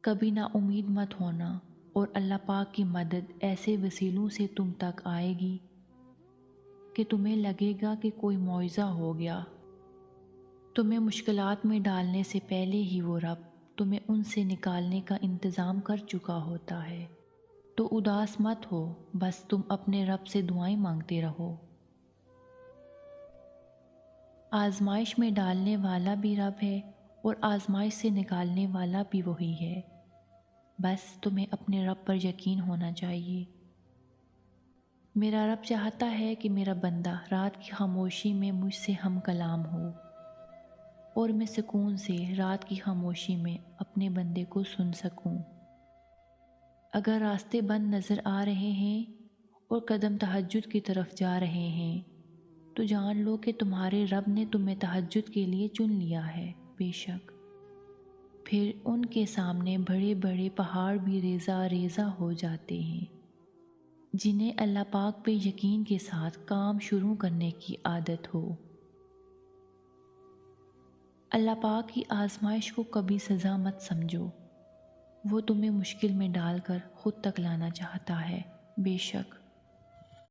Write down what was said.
کبھی نا امید مت ہونا، اور اللہ پاک کی مدد ایسے وسیلوں سے تم تک آئے گی کہ تمہیں لگے گا کہ کوئی معجزہ ہو گیا۔ تمہیں مشکلات میں ڈالنے سے پہلے ہی وہ رب تمہیں ان سے نکالنے کا انتظام کر چکا ہوتا ہے۔ تو اداس مت ہو، بس تم اپنے رب سے دعائیں مانگتے رہو۔ آزمائش میں ڈالنے والا بھی رب ہے اور آزمائش سے نکالنے والا بھی وہی ہے، بس تمہیں اپنے رب پر یقین ہونا چاہیے۔ میرا رب چاہتا ہے کہ میرا بندہ رات کی خاموشی میں مجھ سے ہم کلام ہو، اور میں سکون سے رات کی خاموشی میں اپنے بندے کو سن سکوں۔ اگر راستے بند نظر آ رہے ہیں اور قدم تہجد کی طرف جا رہے ہیں، تو جان لو کہ تمہارے رب نے تمہیں تہجد کے لیے چن لیا ہے۔ بے شک پھر ان کے سامنے بڑے بڑے پہاڑ بھی ریزہ ریزہ ہو جاتے ہیں، جنہیں اللہ پاک پہ یقین کے ساتھ کام شروع کرنے کی عادت ہو۔ اللہ پاک کی آزمائش کو کبھی سزا مت سمجھو، وہ تمہیں مشکل میں ڈال کر خود تک لانا چاہتا ہے۔ بے شک